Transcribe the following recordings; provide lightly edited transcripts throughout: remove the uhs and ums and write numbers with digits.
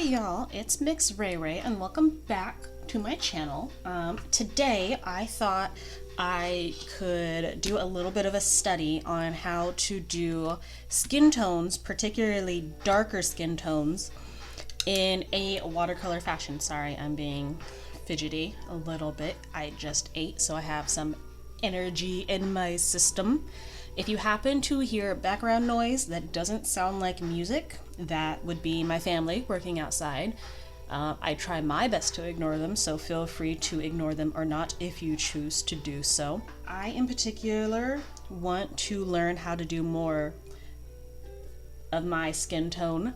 y'all, it's MxRheyRhey and welcome back to my channel. Today I thought I could do a little bit of a study on how to do skin tones, particularly darker skin tones, in a watercolor fashion. Sorry, I'm being fidgety a little bit. I just ate, so I have some energy in my system. If you happen to hear background noise that doesn't sound like music, that would be my family working outside. I try my best to ignore them, so feel free to ignore them or not if you choose to do so. I, in particular, want to learn how to do more of my skin tone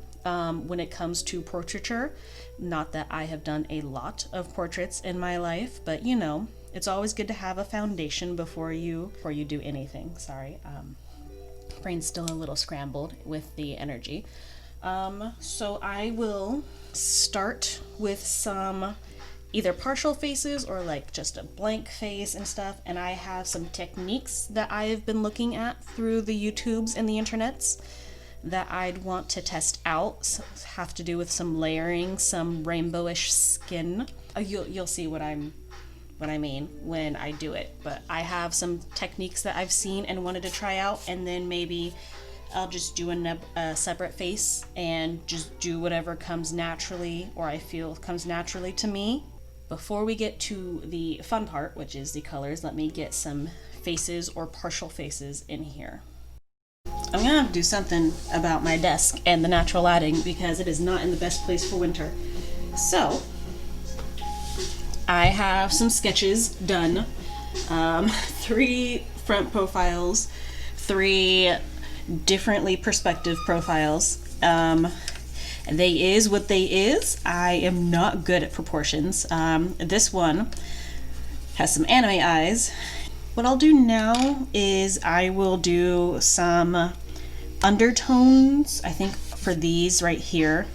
when it comes to portraiture. Not that I have done a lot of portraits in my life, but you know, it's always good to have a foundation before you do anything. Sorry, brain's still a little scrambled with the energy. So I will start with some either partial faces or like just a blank face and stuff, and I have some techniques that I have been looking at through the YouTubes and the internets that I'd want to test out. So have to do with some layering, some rainbowish skin. You'll see what I mean when I do it, but I have some techniques that I've seen and wanted to try out, and then maybe I'll just do a separate face and just do whatever comes naturally, or I feel comes naturally to me. Before we get to the fun part, which is the colors, let me get some faces or partial faces in here. I'm gonna have to do something about my desk and the natural lighting because it is not in the best place for winter. So I have some sketches done, 3 front profiles, 3 differently perspective profiles. They is what they is. I am not good at proportions. This one has some anime eyes. What I'll do now is I will do some undertones, I think, for these right here.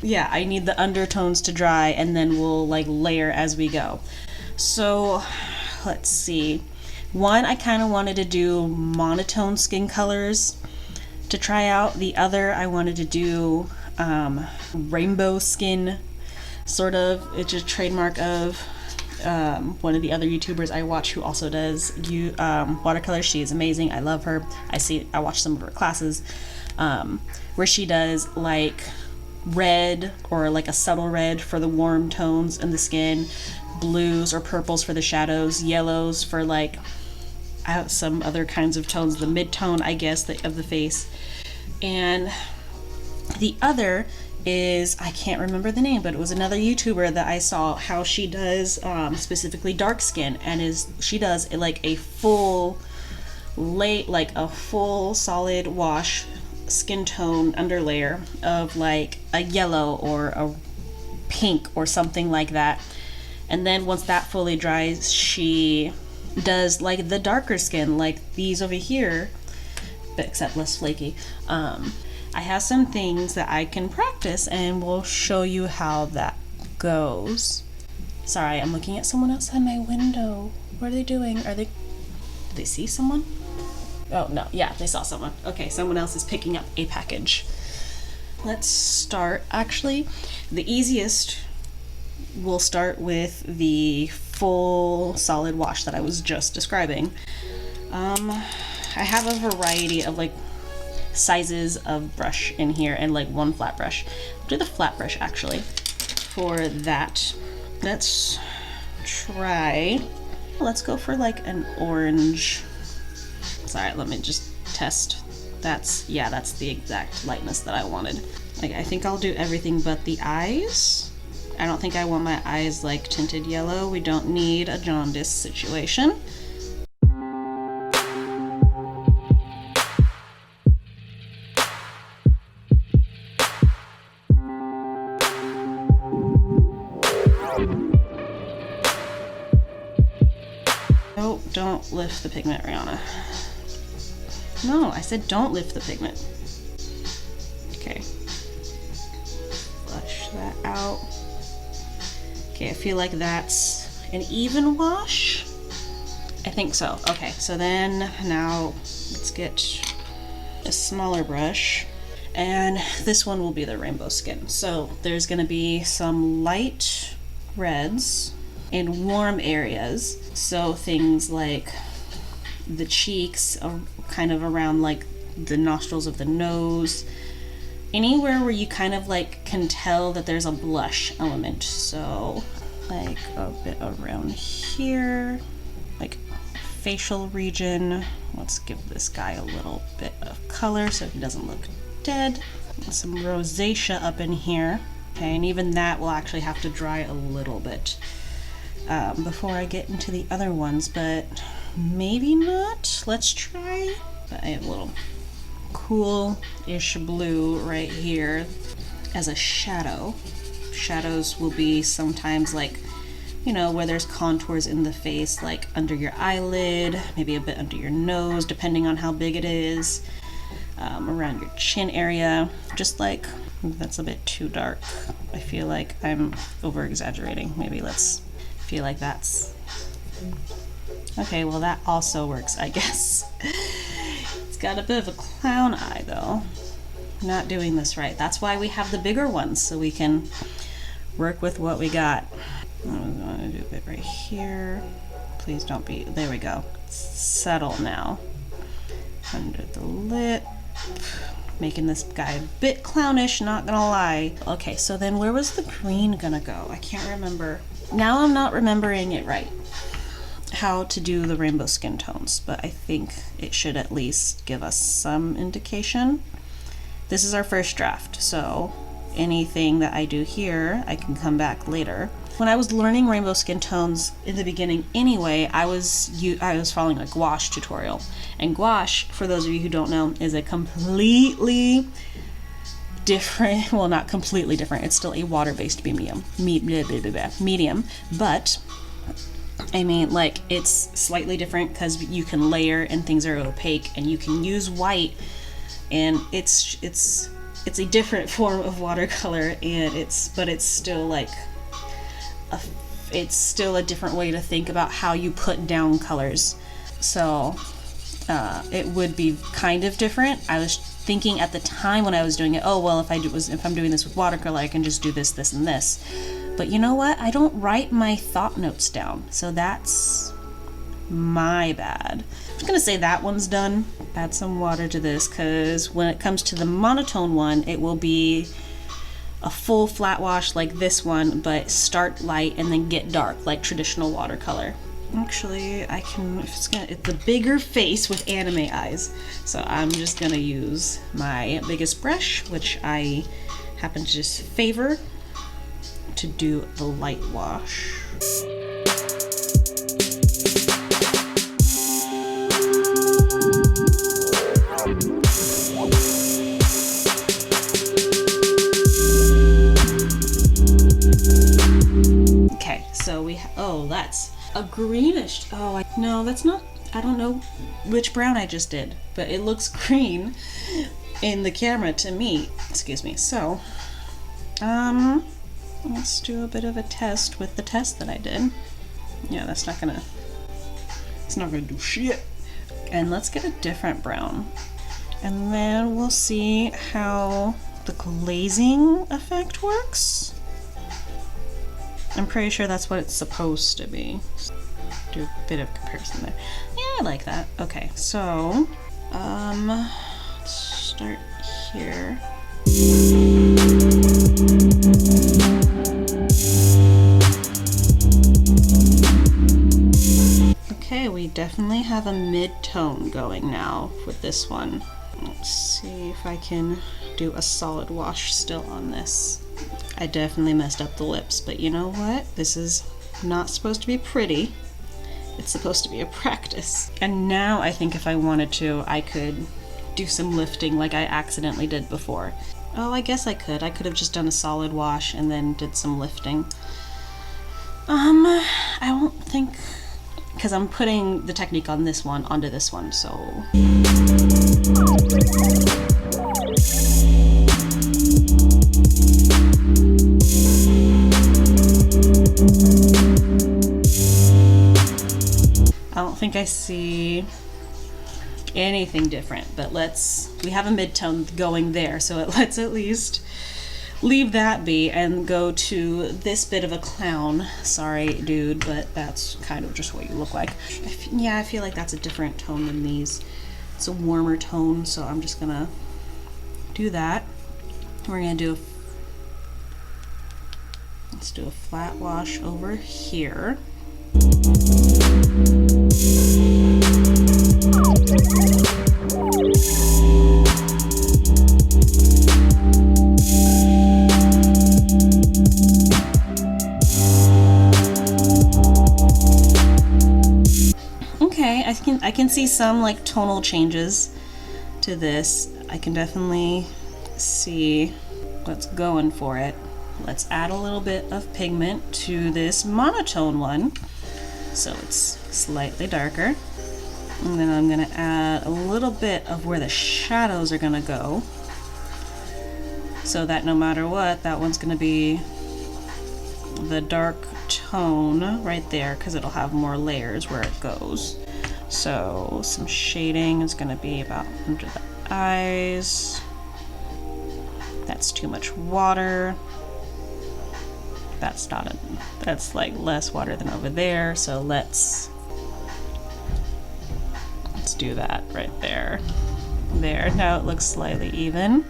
Yeah, I need the undertones to dry, and then we'll like layer as we go. So let's see. One, I kind of wanted to do monotone skin colors to try out. The other, I wanted to do rainbow skin, sort of. It's a trademark of one of the other YouTubers I watch who also does watercolor. She is amazing. I love her. I watch some of her classes where she does like red or like a subtle red for the warm tones in the skin, blues or purples for the shadows, yellows for like some other kinds of tones, the mid-tone, I guess, of the face. And the other is, I can't remember the name, but it was another YouTuber that I saw how she does specifically dark skin, and she does like a full solid wash skin tone underlayer of like a yellow or a pink or something like that, and then once that fully dries, she does like the darker skin like these over here, but except less flaky. I have some things that I can practice and we'll show you how that goes. Sorry, I'm looking at someone outside my window. What are they doing? Did they see someone? Oh no, yeah, they saw someone. Okay, someone else is picking up a package. Let's start. Actually, the easiest, we'll start with the full solid wash that I was just describing. I have a variety of like sizes of brush in here and like one flat brush. I'll do the flat brush actually for that. Let's go for like an orange. Sorry, let me just test. That's the exact lightness that I wanted. Like, I think I'll do everything but the eyes. I don't think I want my eyes like tinted yellow. We don't need a jaundice situation. Oh, don't lift the pigment, Rihanna. No, I said don't lift the pigment. Okay. Flush that out. Okay, I feel like that's an even wash. I think so. Okay, so then now let's get a smaller brush. And this one will be the rainbow skin. So there's gonna be some light reds in warm areas. So things like the cheeks, kind of around like the nostrils of the nose, anywhere where you kind of like can tell that there's a blush element. So like a bit around here, like facial region. Let's give this guy a little bit of color so he doesn't look dead. Some rosacea up in here. Okay, and even that will actually have to dry a little bit before I get into the other ones, but maybe not. Let's try. But I have a little cool-ish blue right here as a shadow. Shadows will be sometimes like, you know, where there's contours in the face, like under your eyelid, maybe a bit under your nose, depending on how big it is. Around your chin area, just like, that's a bit too dark. I feel like I'm over exaggerating. Maybe let's feel like that's okay. Well, that also works, I guess. It's got a bit of a clown eye though. Not doing this right. That's why we have the bigger ones, so we can work with what we got. I'm gonna do a bit right here. Please don't be, there we go. Settle now. Under the lip. Making this guy a bit clownish, not gonna lie. Okay, so then where was the green gonna go? I can't remember. Now I'm not remembering it right, how to do the rainbow skin tones, but I think it should at least give us some indication. This is our first draft, so anything that I do here, I can come back later. When I was learning rainbow skin tones in the beginning anyway, I was following a gouache tutorial. And gouache, for those of you who don't know, is a completely different, well, not completely different, it's still a water-based medium, but I mean, like, it's slightly different because you can layer and things are opaque, and you can use white, and it's a different form of watercolor, and it's still like it's still a different way to think about how you put down colors. So it would be kind of different. I was thinking at the time when I was doing it, oh well, if I'm doing this with watercolor, I can just do this, this, and this. But you know what? I don't write my thought notes down, so that's my bad. I'm just gonna say that one's done. Add some water to this, because when it comes to the monotone one, it will be a full flat wash like this one, but start light and then get dark like traditional watercolor. Actually, I can, it's the bigger face with anime eyes, so I'm just gonna use my biggest brush, which I happen to just favor, to do the light wash. Okay, so oh, that's a greenish, no, that's not, I don't know which brown I just did, but it looks green in the camera to me. Excuse me. So, let's do a bit of a test with the test that I did. Yeah, it's not gonna do shit. And let's get a different brown. And then we'll see how the glazing effect works. I'm pretty sure that's what it's supposed to be. Do a bit of comparison there. Yeah, I like that. Okay, so let's start here. Okay, we definitely have a mid-tone going now with this one. Let's see if I can do a solid wash still on this. I definitely messed up the lips, but you know what? This is not supposed to be pretty. It's supposed to be a practice. And now I think if I wanted to, I could do some lifting like I accidentally did before. Oh, I guess I could. I could have just done a solid wash and then did some lifting. I won't think, because I'm putting the technique on this one onto this one, so. I don't think I see anything different, but we have a mid-tone going there, so let's at least leave that be and go to this bit of a clown. Sorry, dude, but that's kind of just what you look like. Yeah, I feel like that's a different tone than these. It's a warmer tone, so I'm just gonna do that. We're gonna do let's do a flat wash over here. Okay, I can see some like tonal changes to this. I can definitely see what's going for it. Let's add a little bit of pigment to this monotone one, so it's slightly darker. And then I'm gonna add a little bit of where the shadows are gonna go, so that no matter what, that one's gonna be the dark tone right there, because it'll have more layers where it goes. So some shading is gonna be about under the eyes. That's too much water. That's not that's like less water than over there, so let's do that right there. There, now it looks slightly even.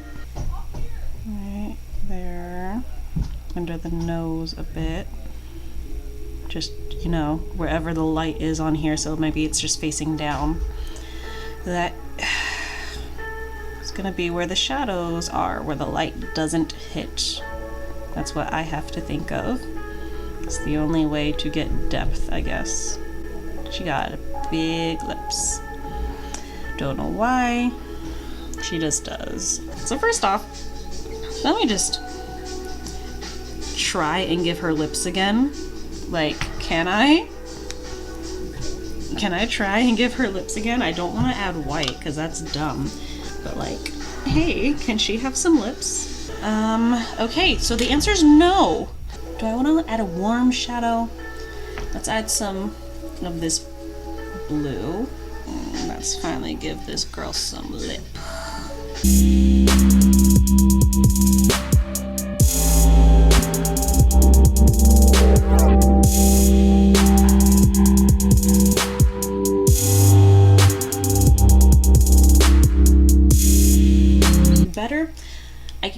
Right there, under the nose a bit. Just, you know, wherever the light is on here, so maybe it's just facing down. That is gonna be where the shadows are, where the light doesn't hit. That's what I have to think of. It's the only way to get depth, I guess. She got big lips. Don't know why. She just does. So first off, let me just try and give her lips again. Like, can I? Can I try and give her lips again? I don't want to add white because that's dumb. But like, hey, can she have some lips? Okay, so the answer is no. Do I want to add a warm shadow? Let's add some of this blue. Let's finally give this girl some lip. Better.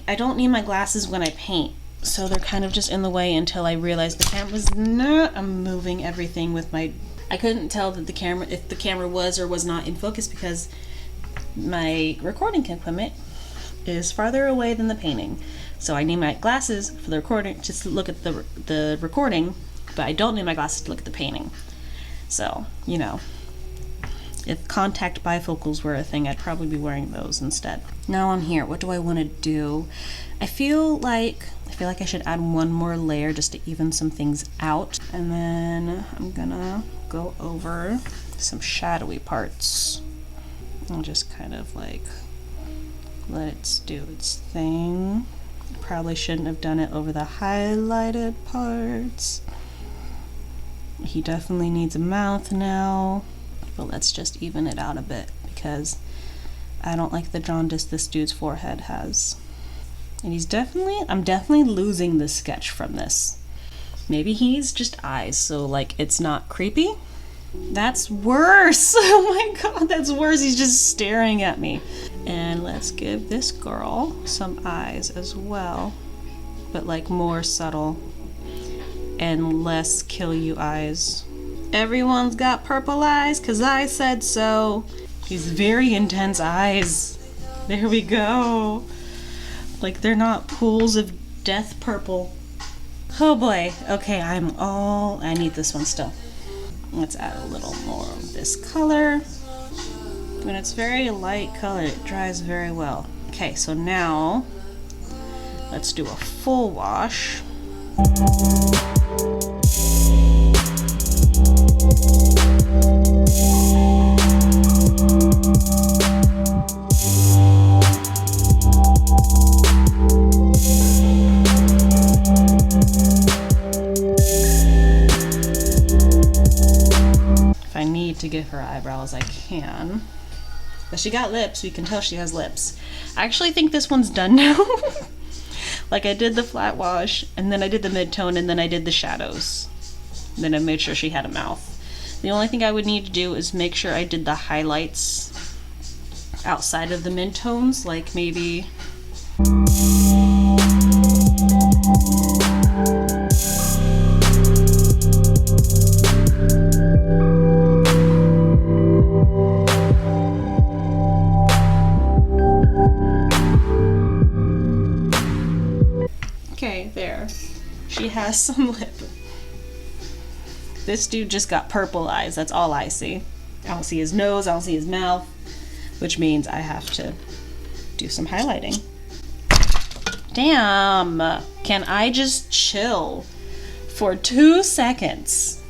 I don't need my glasses when I paint, so they're kind of just in the way until I realize the camera's not. I'm moving everything with my. I couldn't tell that if the camera was or was not in focus because my recording equipment is farther away than the painting. So I need my glasses for the recording, just to look at the recording, but I don't need my glasses to look at the painting. So, you know, if contact bifocals were a thing, I'd probably be wearing those instead. Now on here, what do I want to do? I feel like I should add one more layer just to even some things out. And then I'm gonna go over some shadowy parts and just kind of like let it do its thing. Probably shouldn't have done it over the highlighted parts. He definitely needs a mouth now, but let's just even it out a bit because I don't like the jaundice this dude's forehead has. And I'm definitely losing the sketch from this. Maybe he's just eyes, so like it's not creepy. That's worse. Oh my god, that's worse. He's just staring at me. And let's give this girl some eyes as well, but like more subtle and less kill you eyes. Everyone's got purple eyes because I said so. These very intense eyes. There we go. Like they're not pools of death purple. Oh boy. Okay, I need this one still. Let's add a little more of this color. When it's very light color, it dries very well. Okay, so now let's do a full wash. If I need to give her eyebrows, I can. But she got lips. We can tell she has lips. I actually think this one's done now. Like I did the flat wash, and then I did the mid-tone, and then I did the shadows. Then I made sure she had a mouth. The only thing I would need to do is make sure I did the highlights outside of the mid-tones, like maybe... Okay, there. She has some lip. This dude just got purple eyes, that's all I see. I don't see his nose, I don't see his mouth, which means I have to do some highlighting. Damn, can I just chill for 2 seconds?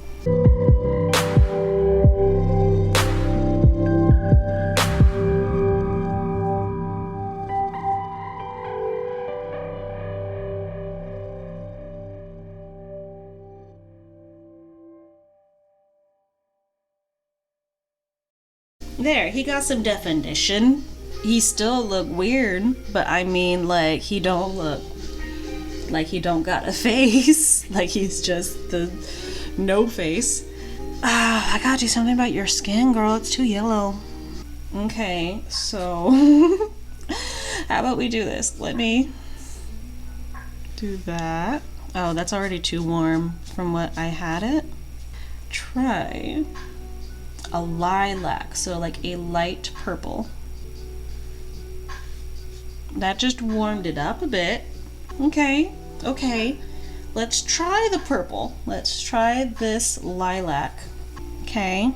There, he got some definition. He still look weird, but I mean, like, he don't look like he don't got a face. Like he's just the no face. I gotta do something about your skin, girl. It's too yellow. Okay, so how about we do this? Let me do that. Oh, that's already too warm from what I had it. Try a lilac, so like a light purple. That just warmed it up a bit. Okay, okay. Let's try the purple. Let's try this lilac. Okay,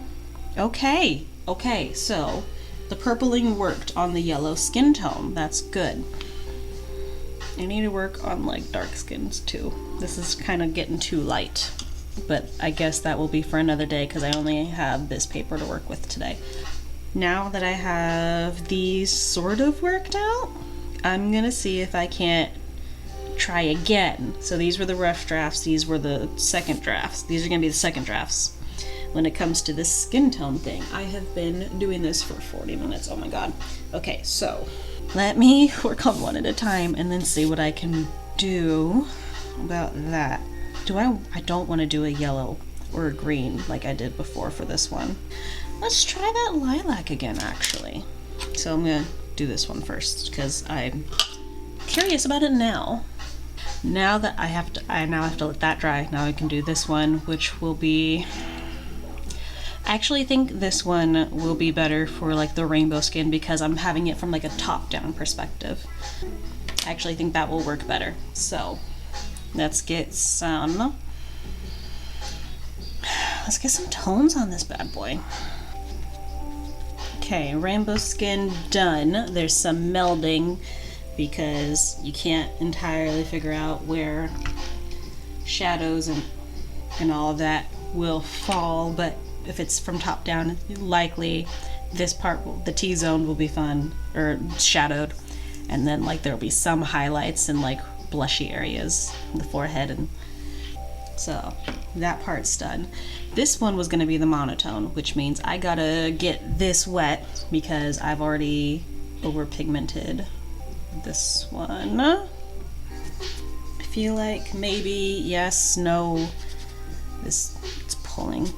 okay, okay. So the purpling worked on the yellow skin tone. That's good. I need to work on like dark skins too. This is kind of getting too light. But I guess that will be for another day because I only have this paper to work with today. Now that I have these sort of worked out, I'm gonna see if I can't try again. So these were the rough drafts, these were the second drafts. These are gonna be the second drafts. When it comes to this skin tone thing, I have been doing this for 40 minutes, oh my god. Okay, so let me work on one at a time and then see what I can do about that. I don't want to do a yellow or a green like I did before for this one. Let's try that lilac again, actually. So I'm gonna do this one first because I'm curious about it now. Now that I now have to let that dry. Now I can do this one, which will be, I actually think this one will be better for like the rainbow skin because I'm having it from like a top-down perspective. I actually think that will work better. So let's get some tones on this bad boy. Okay, rainbow skin done. There's some melding because you can't entirely figure out where shadows and all of that will fall, but if it's from top down, likely this part, the T-zone will be fun or shadowed, and then like there'll be some highlights and like blushy areas in the forehead, and so that part's done. This one was going to be the monotone, which means I gotta get this wet because I've already over pigmented this one. I feel like maybe yes, no, this, it's pulling.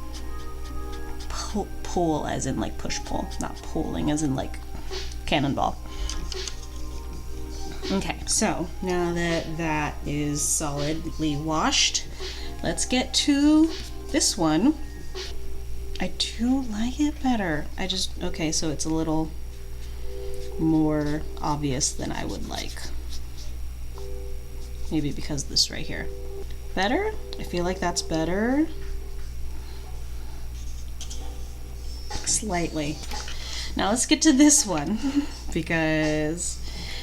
Pull as in like push pull, not pulling as in like cannonball. Okay, so now that that is solidly washed, let's get to this one. I do like it better. Okay, so it's a little more obvious than I would like. Maybe because this right here. Better? I feel like that's better. Slightly. Now let's get to this one because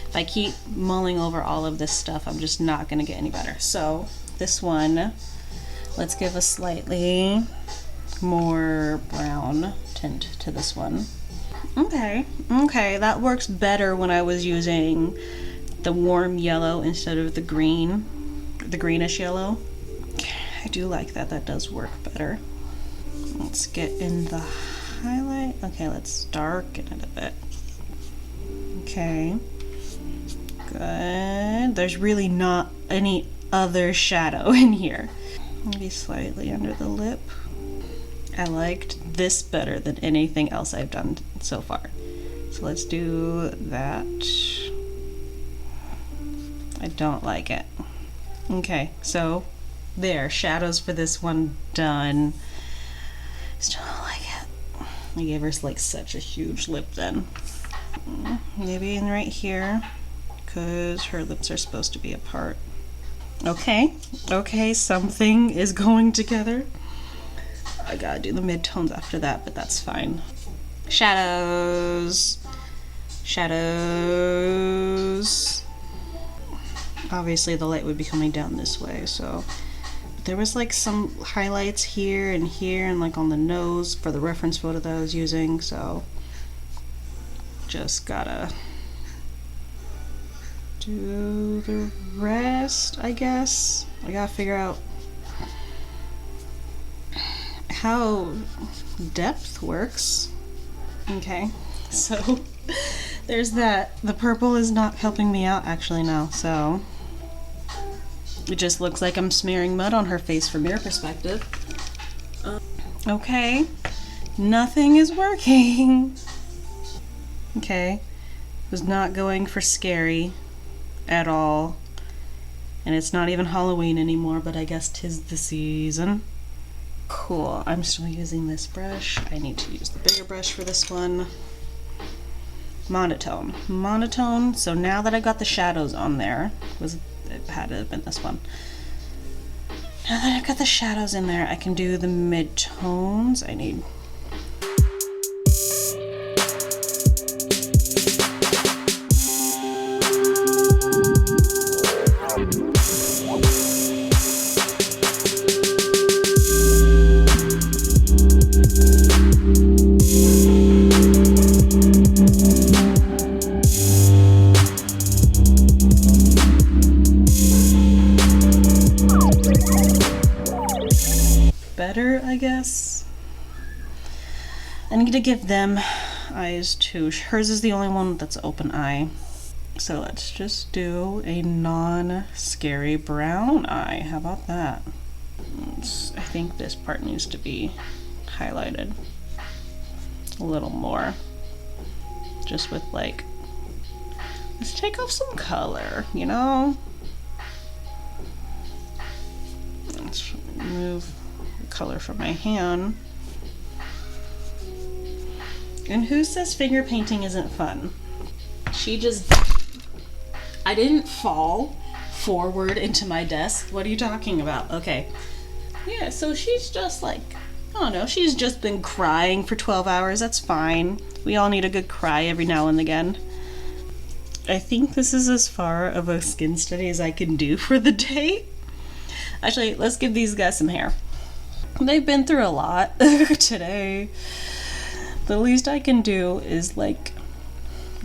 if I keep mulling over all of this stuff, I'm just not going to get any better. So this one, let's give a slightly more brown tint to this one. Okay, okay, that works better when I was using the warm yellow instead of the green, the greenish yellow. I do like that, that does work better. Let's get in the highlight. Okay, let's darken it a bit. Okay. Good. There's really not any other shadow in here. Maybe slightly under the lip. I liked this better than anything else I've done so far. So let's do that. I don't like it. Okay, so there, shadows for this one done. Still don't like it. I gave her like such a huge lip then. Maybe in right here, because her lips are supposed to be apart. Okay, something is going together. I gotta do the mid-tones after that, but that's fine. Shadows. Obviously the light would be coming down this way, so there was like some highlights here and like on the nose for the reference photo that I was using, so just gotta do the rest, I guess. I gotta figure out how depth works. Okay, so there's that. The purple is not helping me out actually now, so it just looks like I'm smearing mud on her face from your perspective. Okay, nothing is working. Okay, was not going for scary at all, and it's not even Halloween anymore, but I guess 'tis the season. Cool, I'm still using this brush. I need to use the bigger brush for this one. Monotone. So now that I got the shadows on there, it had to have been this one. Now that I've got the shadows in there, I can do the mid-tones. I need better, I guess. I need to give them eyes too. Hers is the only one that's open eye. So let's just do a non-scary brown eye. How about that? I think this part needs to be highlighted a little more. Just with like, let's take off some color, you know? Let's remove the color from my hand. And who says finger painting isn't fun? I didn't fall forward into my desk. What are you talking about? Okay. Yeah, so she's just like, I don't know, she's just been crying for 12 hours. That's fine. We all need a good cry every now and again. I think this is as far of a skin study as I can do for the day. Actually, let's give these guys some hair. They've been through a lot today. The least I can do is like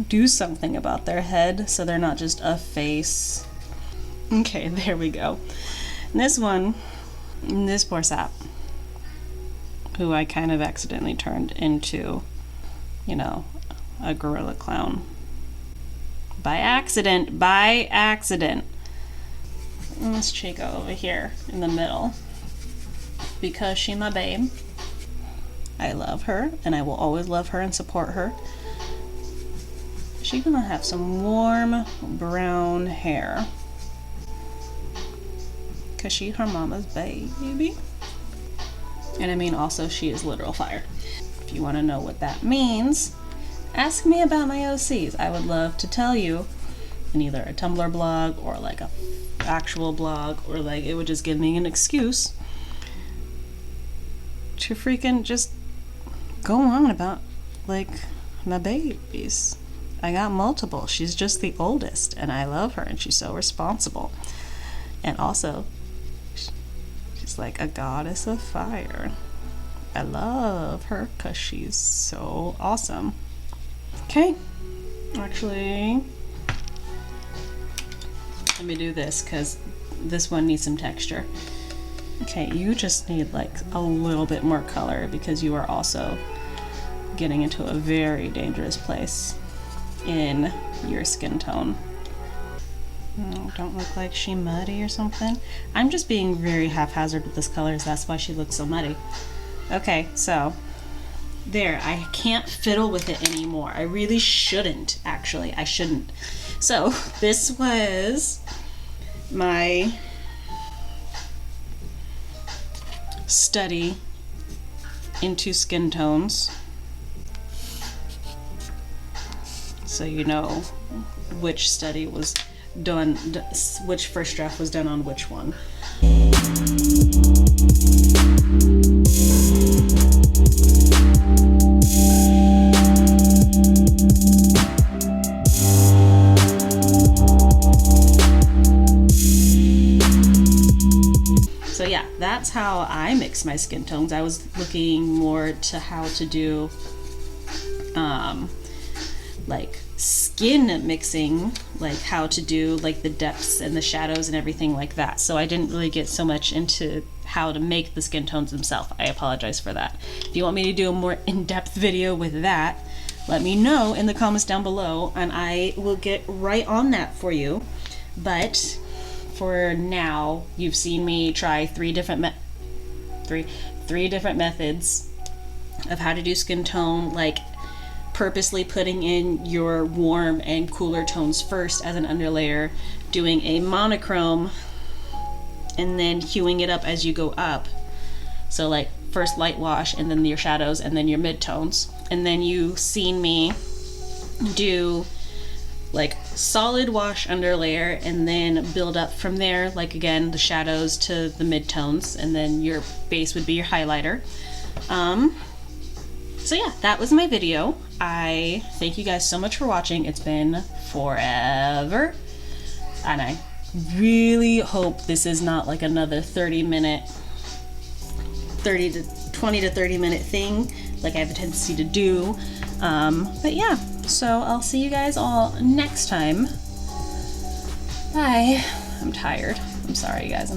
do something about their head so they're not just a face. Okay, there we go. And this poor sap, who I kind of accidentally turned into, you know, a gorilla clown. By accident. And this Chico over here in the middle, because she my babe. I love her, and I will always love her and support her. She's gonna have some warm brown hair, because she's her mama's baby. And I mean, also, she is literal fire. If you want to know what that means, ask me about my OCs. I would love to tell you in either a Tumblr blog or like a actual blog, or like it would just give me an excuse to freaking just go on about like my babies. I got multiple. She's just the oldest, and I love her, and she's so responsible. And also, she's like a goddess of fire. I love her because she's so awesome. Okay, actually, let me do this because this one needs some texture. Okay, you just need like a little bit more color because you are also getting into a very dangerous place in your skin tone. Don't look like she muddy or something. I'm just being very haphazard with this colors. That's why she looks so muddy. Okay, so there. I can't fiddle with it anymore. I really shouldn't, actually. I shouldn't. So this was my study into skin tones. So you know which study was done, which first draft was done on which one. So yeah, that's how I mix my skin tones. I was looking more to how to do like skin mixing, like how to do like the depths and the shadows and everything like that. So I didn't really get so much into how to make the skin tones themselves. I apologize for that. If you want me to do a more in-depth video with that, let me know in the comments down below and I will get right on that for you. But for now, you've seen me try three different methods of how to do skin tone, like purposely putting in your warm and cooler tones first as an underlayer, doing a monochrome, and then hueing it up as you go up. So like first light wash and then your shadows and then your midtones. And then you've seen me do like solid wash underlayer and then build up from there, like again the shadows to the midtones, and then your base would be your highlighter. So yeah, that was my video. I thank you guys so much for watching. It's been forever and I really hope this is not like another 20 to 30 minute thing like I have a tendency to do. But yeah, so I'll see you guys all next time. Bye. I'm tired. I'm sorry guys.